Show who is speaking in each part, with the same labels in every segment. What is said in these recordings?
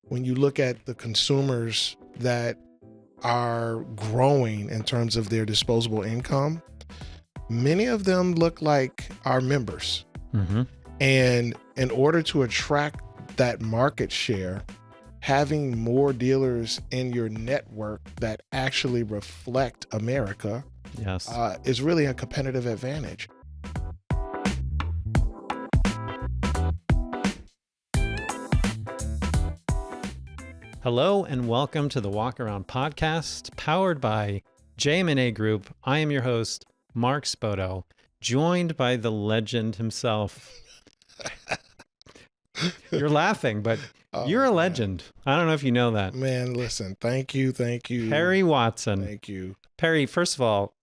Speaker 1: when you look at the consumers that are growing in terms of their disposable income, many of them look like our members.
Speaker 2: Mm-hmm.
Speaker 1: And in order to attract that market share, having more dealers in your network that actually reflect America
Speaker 2: Yes.
Speaker 1: is really a competitive advantage.
Speaker 2: Hello and welcome to the Walk Around Podcast, powered by JM&A Group. I am your host, Mark Spoto, joined by the legend himself. You're laughing, but you're a legend. I don't know if you know that.
Speaker 1: Man, listen, thank you.
Speaker 2: Perry Watson.
Speaker 1: Thank you.
Speaker 2: Perry, first of all,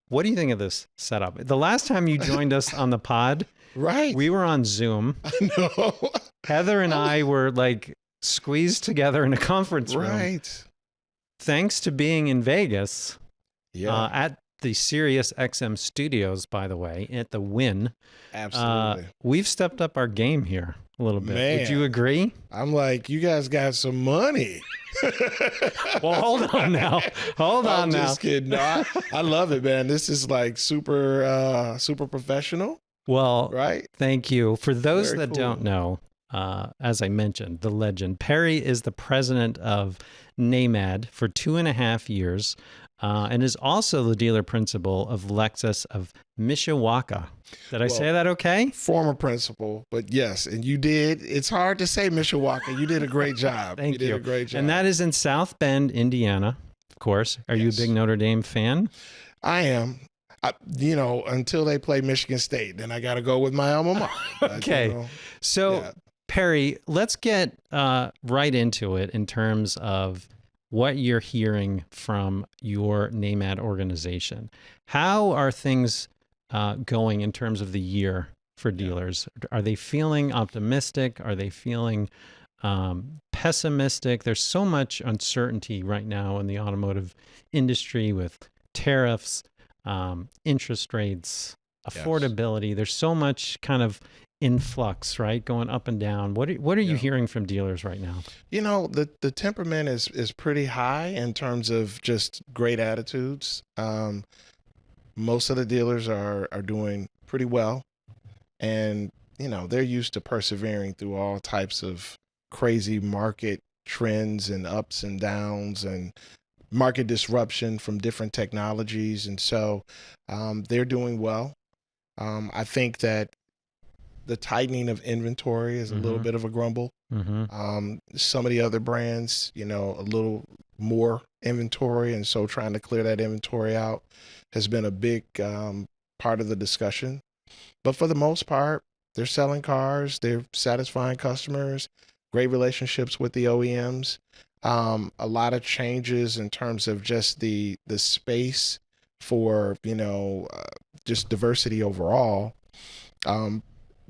Speaker 2: what do you think of this setup? The last time you joined us on the pod,
Speaker 1: Right.
Speaker 2: we were on Zoom.
Speaker 1: I know.
Speaker 2: Heather and I were like squeezed together in a conference room.
Speaker 1: Right.
Speaker 2: Thanks to being in Vegas,
Speaker 1: Yeah,
Speaker 2: at the Sirius XM studios, by the way, at the Wynn.
Speaker 1: absolutely.
Speaker 2: We've stepped up our game here a little bit.
Speaker 1: Man.
Speaker 2: Would you agree?
Speaker 1: I'm like, you guys got some money.
Speaker 2: Well, hold on now. Hold on
Speaker 1: I'm
Speaker 2: now.
Speaker 1: just kidding. No, I love it, man. This is like super professional,
Speaker 2: Well,
Speaker 1: right?
Speaker 2: thank you. For those
Speaker 1: Very
Speaker 2: that
Speaker 1: cool.
Speaker 2: don't know, as I mentioned, the legend, Perry is the president of NAMAD for 2.5 years and is also the dealer principal of Lexus of Mishawaka. Did I say that okay?
Speaker 1: Former principal, but yes, and you did. It's hard to say Mishawaka. You did a great job.
Speaker 2: Thank you.
Speaker 1: You did a great job.
Speaker 2: And that is in South Bend, Indiana, of course. Are you a
Speaker 1: Yes.
Speaker 2: big Notre Dame fan?
Speaker 1: I am. Until they play Michigan State, then I got to go with my alma mater. But,
Speaker 2: Okay. So,
Speaker 1: yeah.
Speaker 2: Perry, let's get right into it in terms of what you're hearing from your NAMAD organization. How are things going in terms of the year for dealers? Are they feeling optimistic? Are they feeling pessimistic? There's so much uncertainty right now in the automotive industry with tariffs, interest rates, affordability. There's so much kind of influx, right? Going up and down. What are you hearing from dealers right now?
Speaker 1: The temperament is pretty high in terms of just great attitudes. Most of the dealers are doing pretty well, and they're used to persevering through all types of crazy market trends and ups and downs and market disruption from different technologies, and so they're doing well. I think that the tightening of inventory is a little bit of a grumble.
Speaker 2: Mm-hmm.
Speaker 1: Some of the other brands, a little more inventory, and so trying to clear that inventory out has been a big part of the discussion. But for the most part, they're selling cars, they're satisfying customers, great relationships with the OEMs. A lot of changes in terms of just the space for just diversity overall.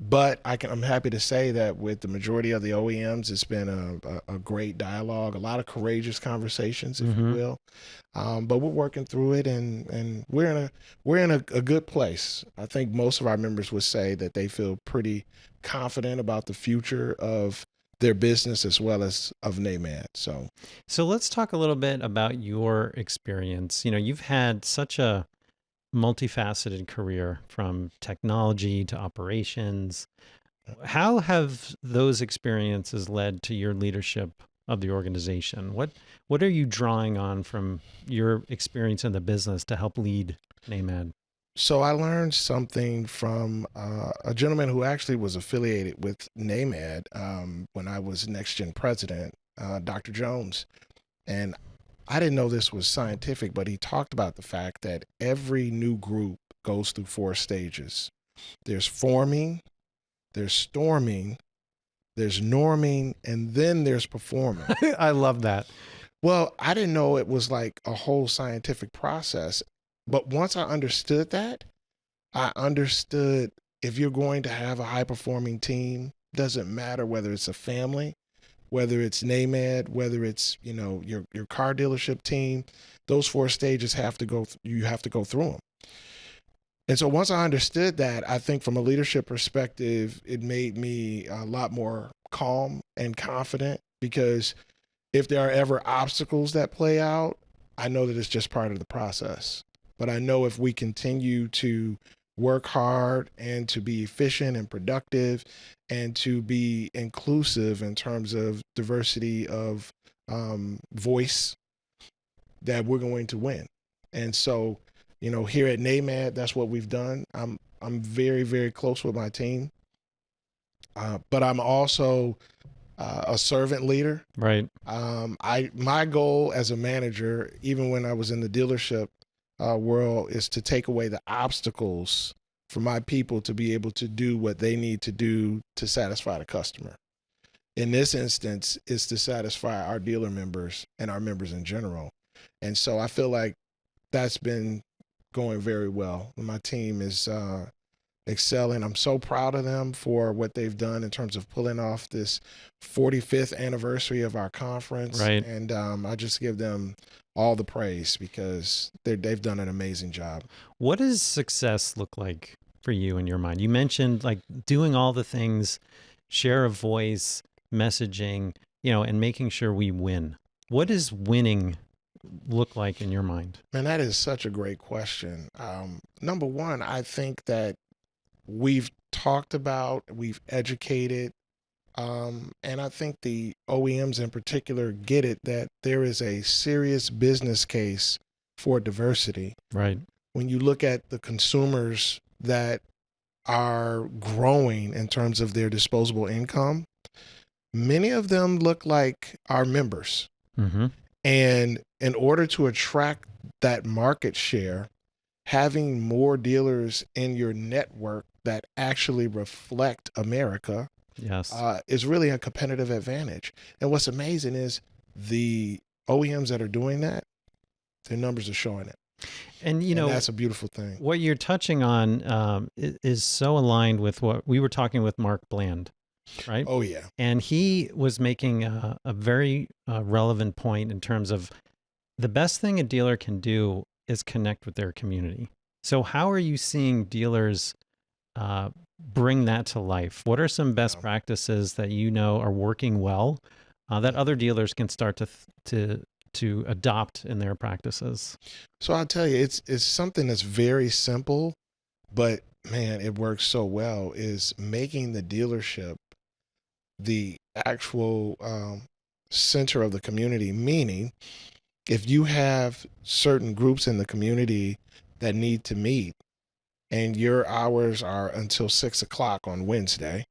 Speaker 1: But I'm happy to say that with the majority of the OEMs, it's been a great dialogue, a lot of courageous conversations, if you will. But we're working through it, and we're in a good place. I think most of our members would say that they feel pretty confident about the future of their business as well as of NAMAD. So
Speaker 2: let's talk a little bit about your experience. You've had such a multifaceted career from technology to operations. How have those experiences led to your leadership of the organization? What are you drawing on from your experience in the business to help lead NAMAD?
Speaker 1: So I learned something from a gentleman who actually was affiliated with NAMAD when I was Next Gen president, Dr. Jones. And I didn't know this was scientific, but he talked about the fact that every new group goes through 4 stages. There's forming, there's storming, there's norming, and then there's performing.
Speaker 2: I love that.
Speaker 1: Well, I didn't know it was like a whole scientific process. But once I understood that, I understood if you're going to have a high-performing team, doesn't matter whether it's a family, whether it's NAMAD, whether it's your car dealership team, those 4 stages you have to go through them. And so once I understood that, I think from a leadership perspective, it made me a lot more calm and confident because if there are ever obstacles that play out, I know that it's just part of the process. But I know if we continue to work hard and to be efficient and productive and to be inclusive in terms of diversity of voice, that we're going to win. And so, here at NAMAD, that's what we've done. I'm very, very close with my team, but I'm also a servant leader.
Speaker 2: Right.
Speaker 1: My goal as a manager, even when I was in the dealership world, is to take away the obstacles for my people to be able to do what they need to do to satisfy the customer. In this instance, is to satisfy our dealer members and our members in general. And so I feel like that's been going very well. My team is excelling. I'm so proud of them for what they've done in terms of pulling off this 45th anniversary of our conference.
Speaker 2: Right.
Speaker 1: And I just give them all the praise because they've done an amazing job.
Speaker 2: What does success look like for you in your mind? You mentioned like doing all the things, share of voice, messaging, and making sure we win. What does winning look like in your mind?
Speaker 1: Man, that is such a great question. Number one, I think that we've talked about, we've educated, and I think the OEMs in particular get it that there is a serious business case for diversity.
Speaker 2: Right.
Speaker 1: When you look at the consumers that are growing in terms of their disposable income, many of them look like our members.
Speaker 2: Mm-hmm.
Speaker 1: And in order to attract that market share, having more dealers in your network that actually reflect America,
Speaker 2: yes,
Speaker 1: is really a competitive advantage. And what's amazing is the OEMs that are doing that, their numbers are showing it.
Speaker 2: And
Speaker 1: that's a beautiful thing.
Speaker 2: What you're touching on is so aligned with what we were talking with Mark Bland, right?
Speaker 1: Oh, yeah.
Speaker 2: And he was making a very relevant point in terms of the best thing a dealer can do is connect with their community. So how are you seeing dealers bring that to life? What are some best practices that are working well that other dealers can start to adopt in their practices?
Speaker 1: So I'll tell you, it's something that's very simple, but man, it works so well, is making the dealership the actual center of the community. Meaning, if you have certain groups in the community that need to meet and your hours are until 6:00 on Wednesday,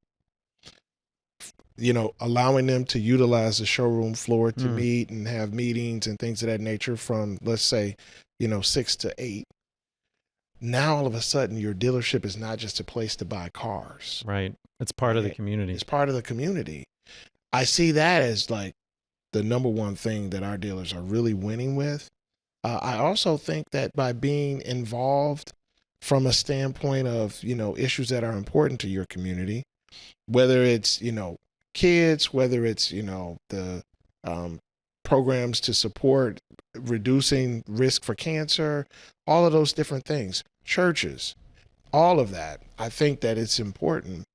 Speaker 1: allowing them to utilize the showroom floor to meet and have meetings and things of that nature from, let's say, 6 to 8. Now, all of a sudden, your dealership is not just a place to buy cars.
Speaker 2: Right. It's part of the community.
Speaker 1: It's part of the community. I see that as like the number one thing that our dealers are really winning with. I also think that by being involved from a standpoint of, issues that are important to your community, whether it's, kids, whether it's, the programs to support reducing risk for cancer, all of those different things, churches, all of that, I think that it's important.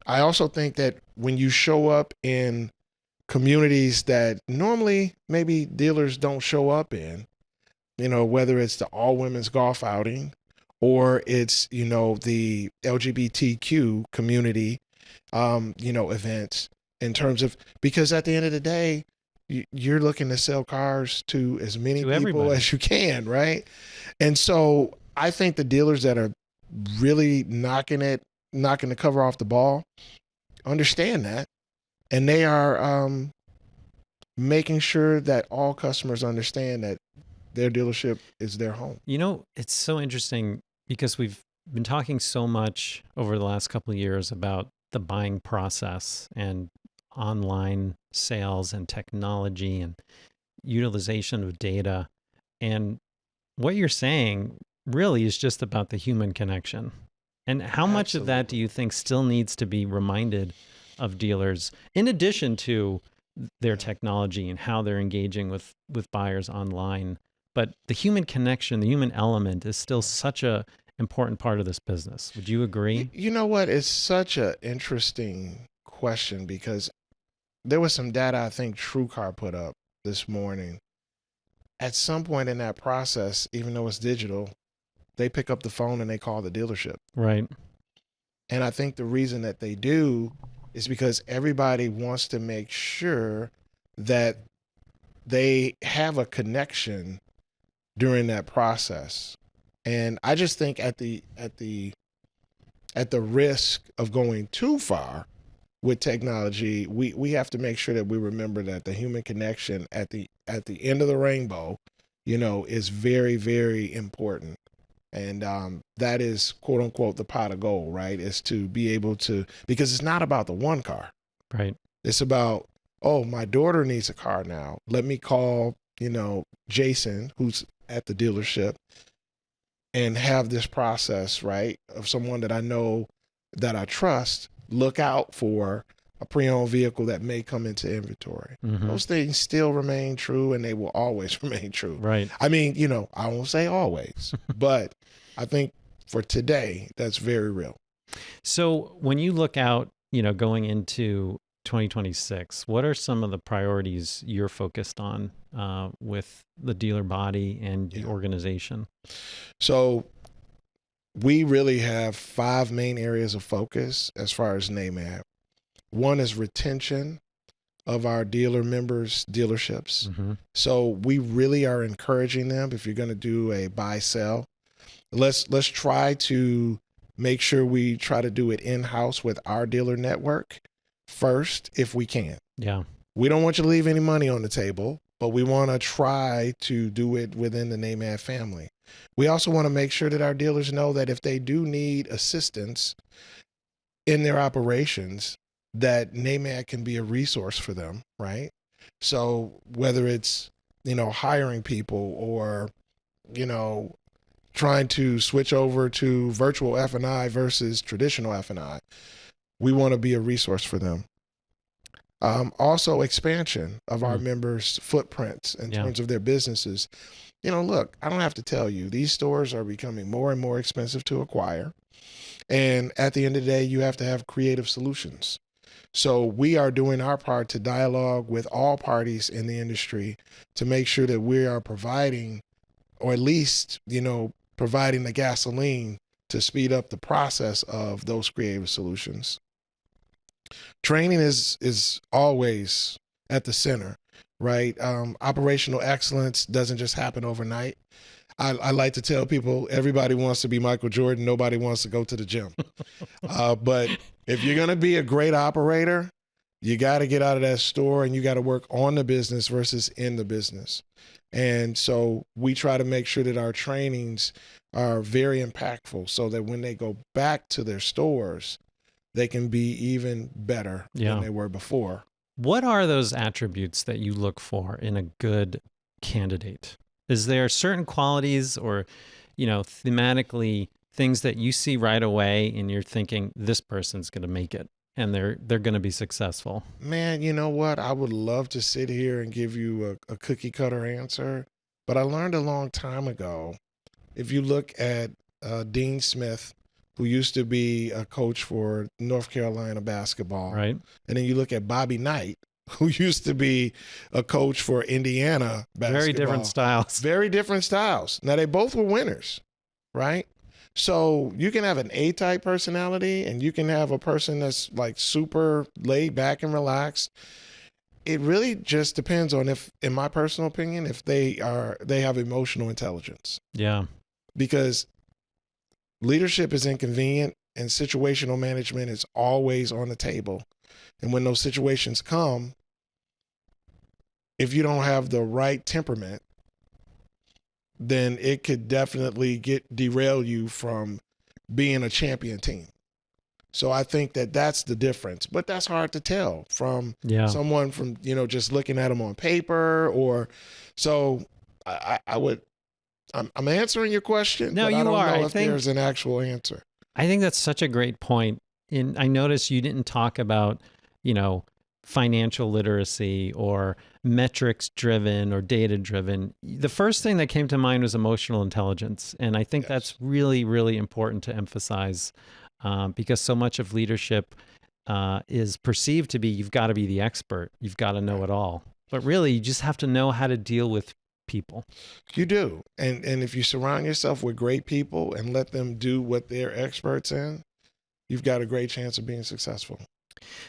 Speaker 1: I also think that when you show up in communities that normally maybe dealers don't show up in, whether it's the all women's golf outing or it's, the LGBTQ community, events, in terms of, because at the end of the day, you're looking to sell cars to as many people as you can, right? And so I think the dealers that are really knocking the cover off the ball understand that, and they are making sure that all customers understand that their dealership is their home.
Speaker 2: It's so interesting because we've been talking so much over the last couple of years about the buying process and online sales and technology and utilization of data. And what you're saying really is just about the human connection. And how much of that do you think still needs to be reminded of dealers, in addition to their technology and how they're engaging with buyers online? But the human connection, the human element is still such a important part of this business. Would you agree?
Speaker 1: You know what? It's such an interesting question because there was some data I think TrueCar put up this morning. At some point in that process, even though it's digital, they pick up the phone and they call the dealership.
Speaker 2: Right.
Speaker 1: And I think the reason that they do is because everybody wants to make sure that they have a connection during that process. And I just think at the risk of going too far with technology, we have to make sure that we remember that the human connection at the end of the rainbow, is very, very important. And that is, quote unquote, the pot of gold, right? Is to be able to, because it's not about the one car.
Speaker 2: Right.
Speaker 1: It's about, oh, my daughter needs a car now. Let me call, Jason, who's at the dealership, and have this process, right, of someone that I know, that I trust, look out for a pre-owned vehicle that may come into inventory.
Speaker 2: Mm-hmm.
Speaker 1: Those things still remain true, and they will always remain true.
Speaker 2: Right.
Speaker 1: I mean, I won't say always, but I think for today, that's very real.
Speaker 2: So when you look out, going into 2026, what are some of the priorities you're focused on with the dealer body and the organization?
Speaker 1: So we really have 5 main areas of focus as far as NAMAD. One is retention of our dealer members' dealerships.
Speaker 2: Mm-hmm.
Speaker 1: So we really are encouraging them, if you're going to do a buy sell, let's try to make sure we try to do it in-house with our dealer network first, if we can.
Speaker 2: Yeah.
Speaker 1: We don't want you to leave any money on the table, but we want to try to do it within the NAMAD family. We also want to make sure that our dealers know that if they do need assistance in their operations, that NAMAD can be a resource for them, right? So whether it's, hiring people, or, trying to switch over to virtual F&I versus traditional F&I, we want to be a resource for them. Also expansion of our members' footprints in terms of their businesses. Look, I don't have to tell you, these stores are becoming more and more expensive to acquire. And at the end of the day, you have to have creative solutions. So we are doing our part to dialogue with all parties in the industry to make sure that we are providing, or at least, providing the gasoline to speed up the process of those creative solutions. Training is always at the center, right? Operational excellence doesn't just happen overnight. I like to tell people, everybody wants to be Michael Jordan. Nobody wants to go to the gym. But if you're going to be a great operator, you got to get out of that store and you got to work on the business versus in the business. And so we try to make sure that our trainings are very impactful so that when they go back to their stores, they can be even better than they were before.
Speaker 2: What are those attributes that you look for in a good candidate? Is there certain qualities or, thematically things that you see right away and you're thinking this person's going to make it and they're going to be successful?
Speaker 1: Man, you know what? I would love to sit here and give you a cookie cutter answer, but I learned a long time ago, if you look at Dean Smith, who used to be a coach for North Carolina basketball.
Speaker 2: Right.
Speaker 1: And then you look at Bobby Knight, who used to be a coach for Indiana basketball.
Speaker 2: Very different styles.
Speaker 1: Very different styles. Now, they both were winners, right? So you can have an A-type personality and you can have a person that's like super laid back and relaxed. It really just depends on, if, in my personal opinion, if they have emotional intelligence.
Speaker 2: Yeah.
Speaker 1: Because leadership is inconvenient and situational management is always on the table. And when those situations come, if you don't have the right temperament, then it could definitely derail you from being a champion team. So I think that that's the difference, but that's hard to tell from someone from, just looking at them on paper so I'm answering your question.
Speaker 2: No,
Speaker 1: but
Speaker 2: you
Speaker 1: I don't
Speaker 2: are.
Speaker 1: know if there's an actual answer.
Speaker 2: I think that's such a great point. I noticed you didn't talk about, financial literacy or metrics driven or data driven. The first thing that came to mind was emotional intelligence. And I think that's really, really important to emphasize because so much of leadership is perceived to be you've got to be the expert, you've got to know
Speaker 1: Right.
Speaker 2: it all. But really, you just have to know how to deal with people.
Speaker 1: You do. And if you surround yourself with great people and let them do what they're experts in, you've got a great chance of being successful.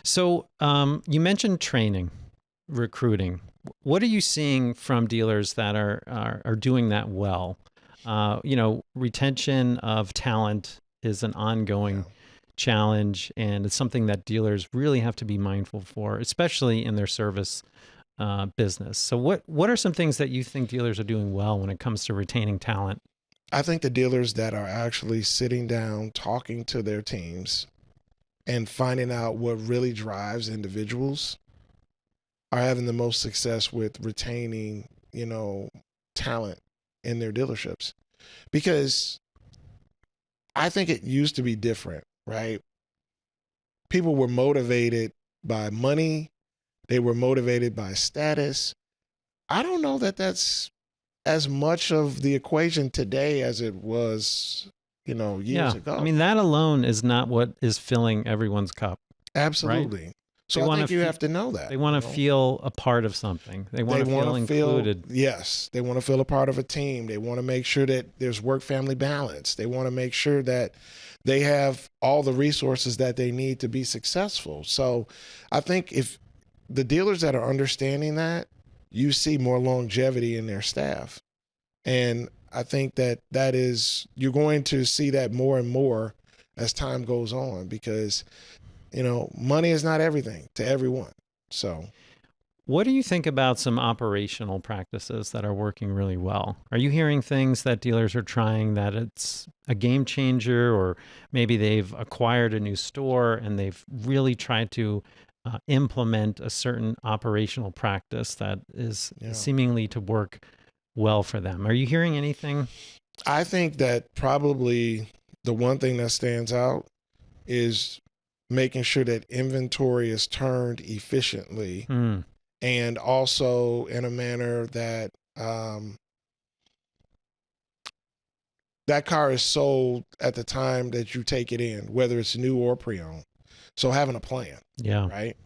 Speaker 2: So you mentioned training, recruiting. What are you seeing from dealers that are doing that well? Retention of talent is an
Speaker 1: Yeah.
Speaker 2: ongoing challenge, and it's something that dealers really have to be mindful for, especially in their service business. So, what are some things that you think dealers are doing well when it comes to retaining talent?
Speaker 1: I think the dealers that are actually sitting down, talking to their teams, and finding out what really drives individuals are having the most success with retaining, talent in their dealerships. Because I think it used to be different, right? People were motivated by money, they were motivated by status. I don't know that that's as much of the equation today as it was, years
Speaker 2: Yeah, I
Speaker 1: ago.
Speaker 2: mean that alone is not what is filling everyone's cup, right?
Speaker 1: Absolutely.
Speaker 2: They
Speaker 1: So I
Speaker 2: want to
Speaker 1: think you
Speaker 2: feel
Speaker 1: have to know that,
Speaker 2: they want to feel a part of something. They want
Speaker 1: They
Speaker 2: to
Speaker 1: want
Speaker 2: feel
Speaker 1: to feel,
Speaker 2: included.
Speaker 1: yes, they want to feel a part of a team. They want to make sure that there's work family balance. They want to make sure that they have all the resources that they need to be successful. So I think if the dealers that are understanding that, you see more longevity in their staff. And I think you're going to see that more and more as time goes on because, money is not everything to everyone. So,
Speaker 2: What do you think about some operational practices that are working really well? Are you hearing things that dealers are trying that it's a game changer, or maybe they've acquired a new store and they've really tried to implement a certain operational practice that is
Speaker 1: yeah.
Speaker 2: seemingly to work well for them? Are you hearing anything?
Speaker 1: I think that probably the one thing that stands out is making sure that inventory is turned efficiently
Speaker 2: Hmm.
Speaker 1: and also in a manner that that car is sold at the time that you take it in, whether it's new or pre-owned. So having a plan,
Speaker 2: Yeah.
Speaker 1: right?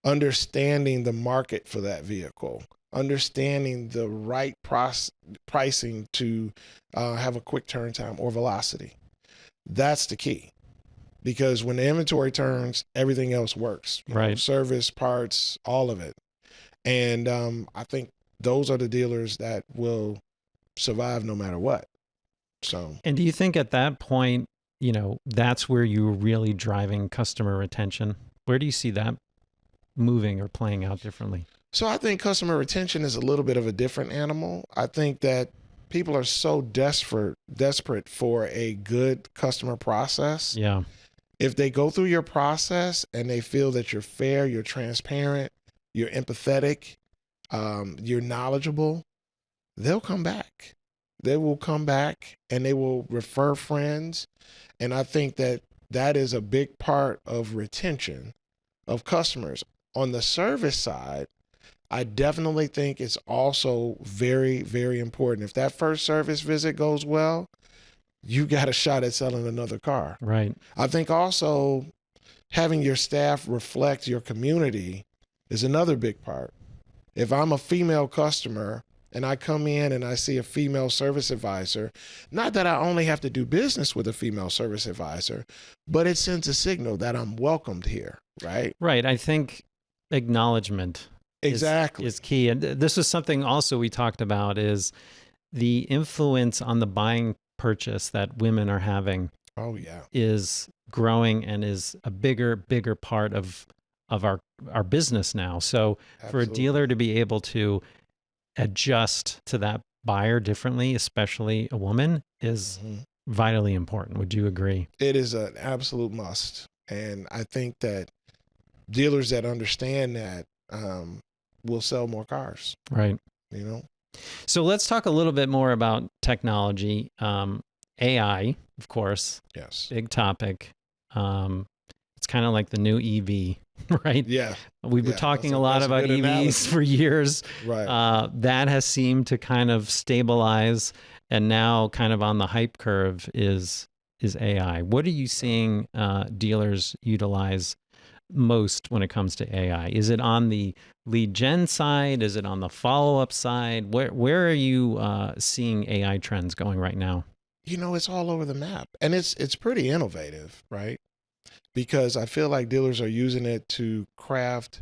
Speaker 1: Understanding the market for that vehicle, understanding the right pricing to have a quick turn time or velocity. That's the key. Because when the inventory turns, everything else works.
Speaker 2: Right.
Speaker 1: Service, parts, all of it. And I think those are the dealers that will survive no matter what. So
Speaker 2: And do you think at that point, that's where you're really driving customer retention? Where do you see that moving or playing out differently?
Speaker 1: So I think customer retention is a little bit of a different animal. I think that people are so desperate for a good customer process.
Speaker 2: Yeah.
Speaker 1: If they go through your process and they feel that you're fair, you're transparent, you're empathetic, you're knowledgeable, they'll come back. They will come back and they will refer friends. And I think that that is a big part of retention of customers. On the service side, I definitely think it's also very, very important. If that first service visit goes well, you got a shot at selling another car.
Speaker 2: Right.
Speaker 1: I think also having your staff reflect your community is another big part. If I'm a female customer and I come in and I see a female service advisor, not that I only have to do business with a female service advisor, but it sends a signal that I'm welcomed here, right?
Speaker 2: Right. I think acknowledgement
Speaker 1: Exactly.
Speaker 2: is key. And this was something also we talked about is the influence on the buying purchase that women are having
Speaker 1: Oh, yeah.
Speaker 2: is growing and is a bigger part of our business now. So for a
Speaker 1: Absolutely.
Speaker 2: dealer to be able to adjust to that buyer differently, especially a woman, is vitally important. Would you agree?
Speaker 1: It is an absolute must. And I think that dealers that understand that will sell more cars,
Speaker 2: Right.
Speaker 1: you know?
Speaker 2: So let's talk a little bit more about technology. AI, of course,
Speaker 1: Yes.
Speaker 2: big topic. It's kind of like the new EV, right?
Speaker 1: Yeah.
Speaker 2: We've been talking a lot
Speaker 1: that's a
Speaker 2: about
Speaker 1: good
Speaker 2: EVs
Speaker 1: analogy.
Speaker 2: for years.
Speaker 1: Right.
Speaker 2: That has seemed to kind of stabilize, and now kind of on the hype curve is AI. What are you seeing dealers utilize most when it comes to AI? Is it on the lead gen side? Is it on the follow-up side? Where are you seeing AI trends going right now?
Speaker 1: It's all over the map, and it's pretty innovative, right? Because I feel like dealers are using it to craft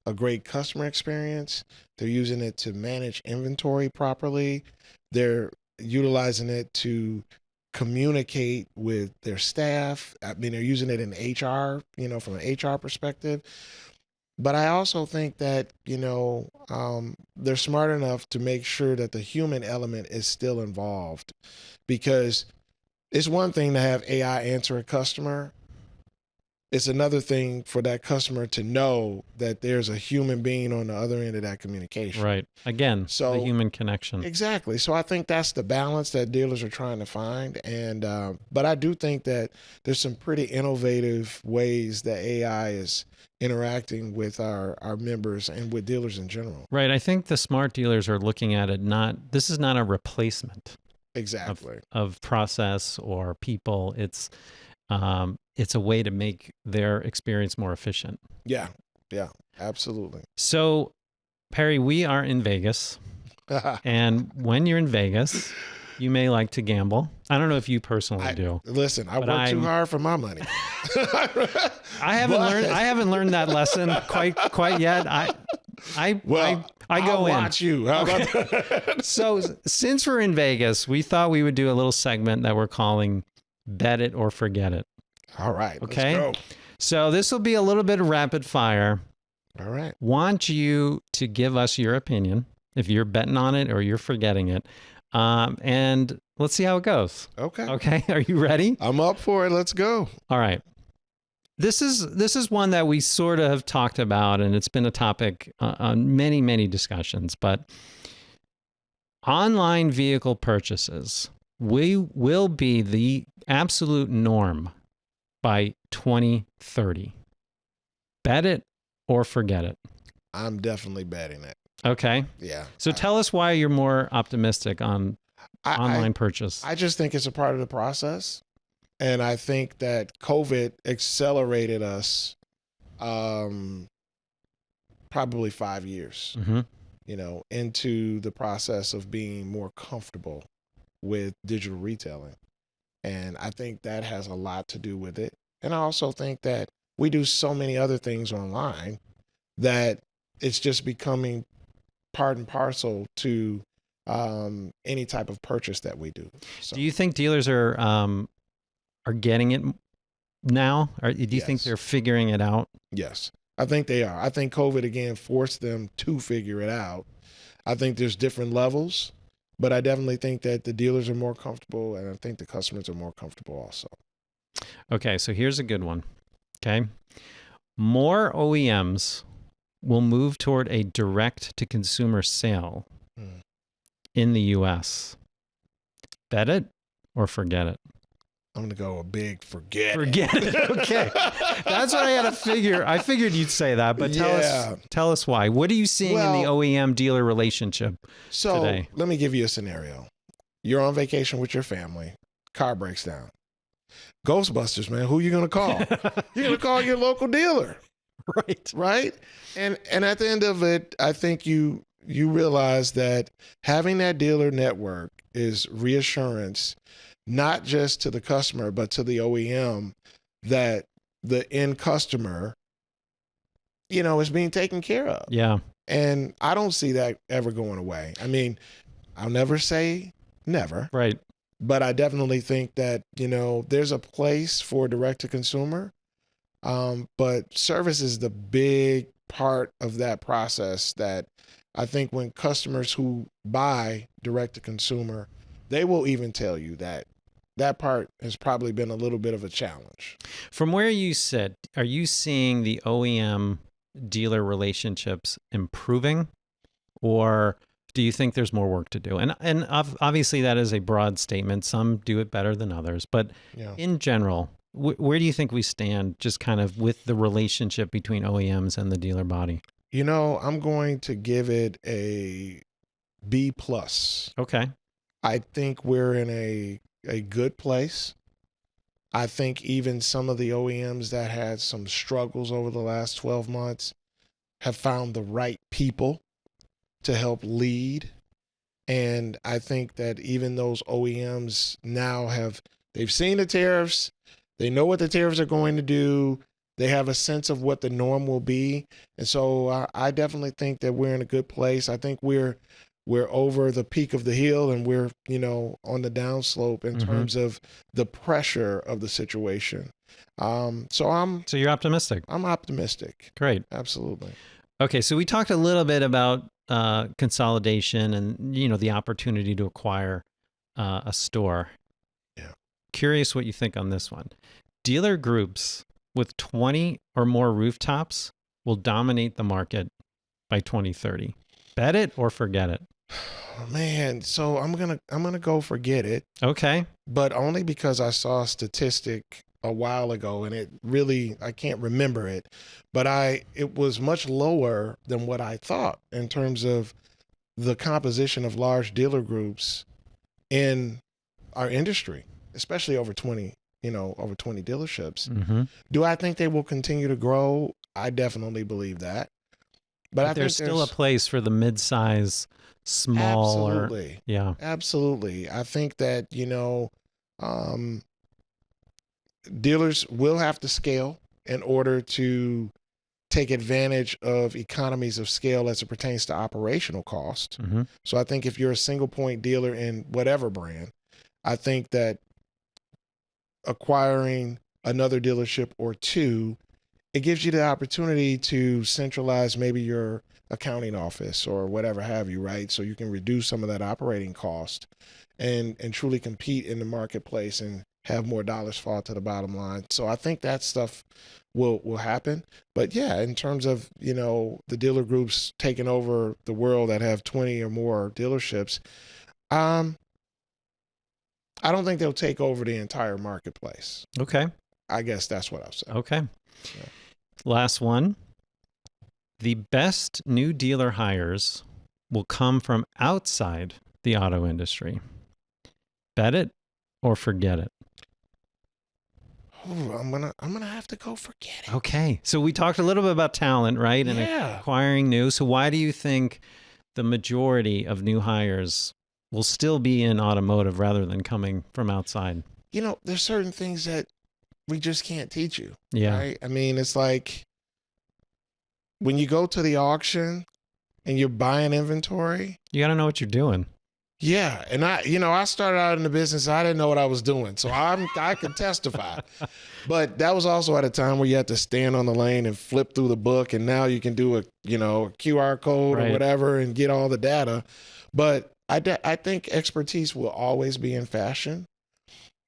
Speaker 1: a great customer experience. They're using it to manage inventory properly. They're utilizing it to communicate with their staff. I mean, they're using it in HR, from an HR perspective. But I also think that, they're smart enough to make sure that the human element is still involved, because it's one thing to have AI answer a customer. It's another thing for that customer to know that there's a human being on the other end of that communication.
Speaker 2: Right. Again, the
Speaker 1: So
Speaker 2: human connection.
Speaker 1: exactly. So I think that's the balance that dealers are trying to find. And but I do think that there's some pretty innovative ways that AI is interacting with our members and with dealers in general.
Speaker 2: Right. I think the smart dealers are looking at it this is not a replacement
Speaker 1: Exactly.
Speaker 2: of process or people. It's a way to make their experience more efficient.
Speaker 1: Yeah. Yeah. Absolutely.
Speaker 2: So, Perry, we are in Vegas. And when you're in Vegas, you may like to gamble. I don't know if you personally do.
Speaker 1: Listen, I work too hard for my money.
Speaker 2: I haven't learned that lesson quite yet. I go
Speaker 1: I'll
Speaker 2: in.
Speaker 1: watch you. How about that?
Speaker 2: So since we're in Vegas, we thought we would do a little segment that we're calling Bet It or Forget It.
Speaker 1: All right.
Speaker 2: Okay.
Speaker 1: Let's go.
Speaker 2: So this will be a little bit of rapid fire.
Speaker 1: All right.
Speaker 2: Want you to give us your opinion if you're betting on it or you're forgetting it. And let's see how it goes.
Speaker 1: Okay.
Speaker 2: Okay. Are you ready?
Speaker 1: I'm up for it. Let's go.
Speaker 2: All right. This is one that we sort of have talked about, and it's been a topic on many, many discussions, but online vehicle purchases will be the absolute norm by 2030. Bet it or forget it.
Speaker 1: I'm definitely betting it.
Speaker 2: Okay.
Speaker 1: Yeah.
Speaker 2: So tell us why you're more optimistic on online purchase.
Speaker 1: I just think it's a part of the process. And I think that COVID accelerated us probably 5 years, into the process of being more comfortable with digital retailing. And I think that has a lot to do with it. And I also think that we do so many other things online that it's just becoming part and parcel to any type of purchase that we do. So,
Speaker 2: do you think dealers are getting it now? Or do you think
Speaker 1: Yes.
Speaker 2: they're figuring it out?
Speaker 1: Yes, I think they are. I think COVID again forced them to figure it out. I think there's different levels, but I definitely think that the dealers are more comfortable, and I think the customers are more comfortable also.
Speaker 2: Okay, so here's a good one. Okay. More OEMs will move toward a direct to consumer sale in the US. Bet it or forget it.
Speaker 1: I'm going to go a big forget
Speaker 2: Forget it. Okay. That's what I had to figure. I figured you'd say that, but tell us why. What are you seeing in the OEM dealer relationship today?
Speaker 1: Let me give you a scenario. You're on vacation with your family. Car breaks down. Ghostbusters, man. Who you going to call? You're going to call your local dealer.
Speaker 2: Right.
Speaker 1: Right? And at the end of it, I think you realize that having that dealer network is reassurance, not just to the customer, but to the OEM, that the end customer, is being taken care of.
Speaker 2: Yeah.
Speaker 1: And I don't see that ever going away. I mean, I'll never say never.
Speaker 2: Right.
Speaker 1: But I definitely think that, there's a place for direct to consumer. But service is the big part of that process that I think when customers who buy direct to consumer, they will even tell you that part has probably been a little bit of a challenge.
Speaker 2: From where you sit, are you seeing the OEM dealer relationships improving, or do you think there's more work to do? And obviously that is a broad statement. Some do it better than others, but in general, where do you think we stand just kind of with the relationship between OEMs and the dealer body?
Speaker 1: I'm going to give it a B+.
Speaker 2: Okay.
Speaker 1: I think we're in a good place. I think even some of the OEMs that had some struggles over the last 12 months have found the right people to help lead. And I think that even those OEMs now they've seen the tariffs, they know what the tariffs are going to do, they have a sense of what the norm will be. And so I definitely think that we're in a good place. I think we're over the peak of the hill, and we're, on the downslope in terms of the pressure of the situation. So
Speaker 2: So you're optimistic.
Speaker 1: I'm optimistic.
Speaker 2: Great.
Speaker 1: Absolutely.
Speaker 2: Okay, so we talked a little bit about consolidation and the opportunity to acquire a store.
Speaker 1: Yeah.
Speaker 2: Curious what you think on this one. Dealer groups with 20 or more rooftops will dominate the market by 2030. Bet it or forget it.
Speaker 1: Man, so I'm gonna go forget it.
Speaker 2: Okay.
Speaker 1: But only because I saw a statistic a while ago, and I can't remember it, but it was much lower than what I thought in terms of the composition of large dealer groups in our industry, especially over 20 dealerships.
Speaker 2: Mm-hmm.
Speaker 1: Do I think they will continue to grow? I definitely believe that. But I
Speaker 2: there's
Speaker 1: think
Speaker 2: still a place for the mid-size, small,
Speaker 1: absolutely,
Speaker 2: yeah.
Speaker 1: absolutely. I think that, um, dealers will have to scale in order to take advantage of economies of scale as it pertains to operational cost.
Speaker 2: Mm-hmm.
Speaker 1: So I think if you're a single point dealer in whatever brand, I think that acquiring another dealership or two, it gives you the opportunity to centralize maybe your accounting office or whatever have you, right? So you can reduce some of that operating cost and truly compete in the marketplace and have more dollars fall to the bottom line. So I think that stuff will happen. But yeah, in terms of, the dealer groups taking over the world that have 20 or more dealerships, I don't think they'll take over the entire marketplace.
Speaker 2: Okay.
Speaker 1: I guess that's what I'll say.
Speaker 2: Okay.
Speaker 1: Yeah.
Speaker 2: Last one. The best new dealer hires will come from outside the auto industry. Bet it or forget it.
Speaker 1: Ooh, I'm gonna have to go forget it.
Speaker 2: Okay. So we talked a little bit about talent, right? And
Speaker 1: Yeah.
Speaker 2: acquiring new. So why do you think the majority of new hires will still be in automotive rather than coming from outside?
Speaker 1: There's certain things that we just can't teach you.
Speaker 2: Yeah.
Speaker 1: Right? I mean, it's like when you go to the auction and you're buying inventory.
Speaker 2: You got to know what you're doing.
Speaker 1: Yeah, and I started out in the business. I didn't know what I was doing, so I can testify. But that was also at a time where you had to stand on the lane and flip through the book, and now you can do a QR code
Speaker 2: Right.
Speaker 1: or whatever and get all the data. But I think expertise will always be in fashion,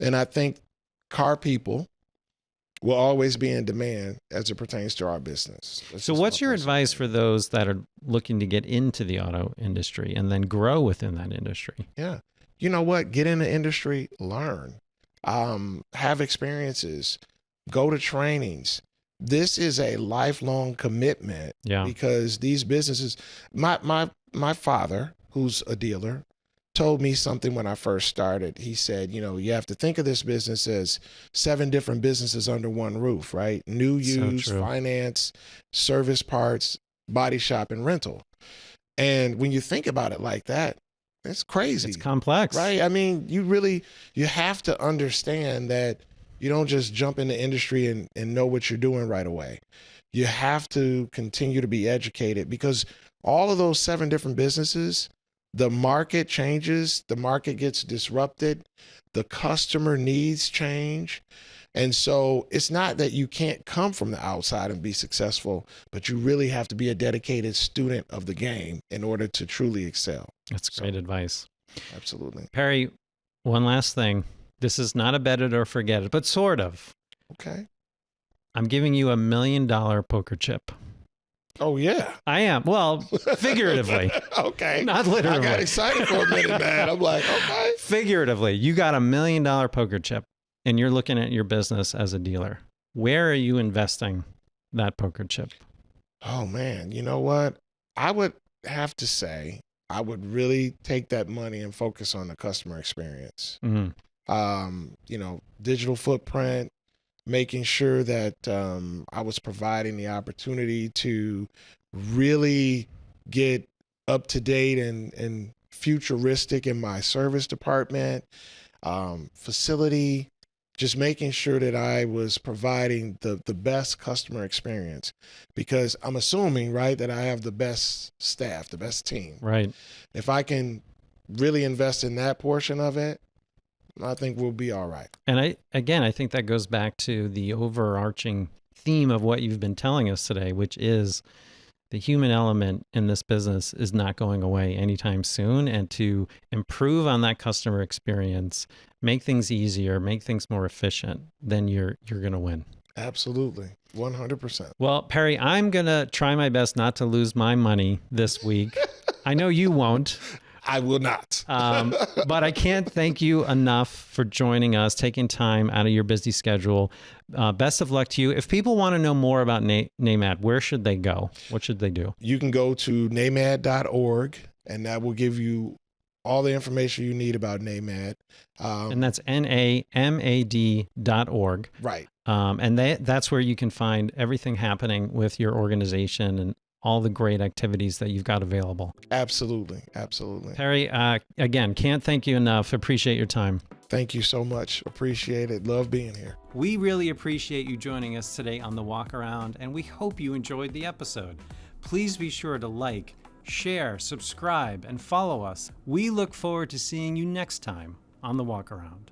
Speaker 1: and I think car people will always be in demand as it pertains to our business.
Speaker 2: So what's your advice for those that are looking to get into the auto industry and then grow within that industry?
Speaker 1: Yeah. You know what? Get in the industry, learn, have experiences, go to trainings. This is a lifelong commitment.
Speaker 2: Yeah.
Speaker 1: Because these businesses, my father, who's a dealer, told me something when I first started. He said, you have to think of this business as 7 different businesses under one roof, right? New, used, finance, service parts, body shop, and rental. And when you think about it like that, it's crazy.
Speaker 2: It's complex.
Speaker 1: Right? I mean, you have to understand that you don't just jump in the industry and know what you're doing right away. You have to continue to be educated, because all of those 7 different businesses, the market changes, the market gets disrupted, the customer needs change. And so it's not that you can't come from the outside and be successful, but you really have to be a dedicated student of the game in order to truly excel.
Speaker 2: That's great advice.
Speaker 1: Absolutely.
Speaker 2: Perry, one last thing. This is not a bet it or forget it, but sort of.
Speaker 1: Okay.
Speaker 2: I'm giving you $1 million poker chip.
Speaker 1: Oh, yeah.
Speaker 2: I am. Well, figuratively.
Speaker 1: Okay.
Speaker 2: Not literally.
Speaker 1: I got excited for a minute, man. I'm like, okay.
Speaker 2: Figuratively, you got $1 million poker chip and you're looking at your business as a dealer. Where are you investing that poker chip?
Speaker 1: Oh, man. You know what? I would have to say I would really take that money and focus on the customer experience.
Speaker 2: Mm-hmm.
Speaker 1: digital footprint, making sure that I was providing the opportunity to really get up to date and futuristic in my service department, facility, just making sure that I was providing the best customer experience, because I'm assuming, right, that I have the best staff, the best team.
Speaker 2: Right.
Speaker 1: If I can really invest in that portion of it, I think we'll be all right.
Speaker 2: And I think that goes back to the overarching theme of what you've been telling us today, which is the human element in this business is not going away anytime soon. And to improve on that customer experience, make things easier, make things more efficient, then you're going to win.
Speaker 1: Absolutely. 100%.
Speaker 2: Well, Perry, I'm going to try my best not to lose my money this week. I know you won't.
Speaker 1: I will not.
Speaker 2: But I can't thank you enough for joining us, taking time out of your busy schedule. Best of luck to you. If people want to know more about NAMAD, where should they go? What should they do?
Speaker 1: You can go to namad.org, and that will give you all the information you need about NAMAD.
Speaker 2: And that's NAMAD.org.
Speaker 1: Right.
Speaker 2: And that's where you can find everything happening with your organization and all the great activities that you've got available.
Speaker 1: Absolutely. Absolutely.
Speaker 2: Perry, again, can't thank you enough. Appreciate your time.
Speaker 1: Thank you so much. Appreciate it. Love being here.
Speaker 2: We really appreciate you joining us today on The Walk Around, and we hope you enjoyed the episode. Please be sure to like, share, subscribe, and follow us. We look forward to seeing you next time on The Walk Around.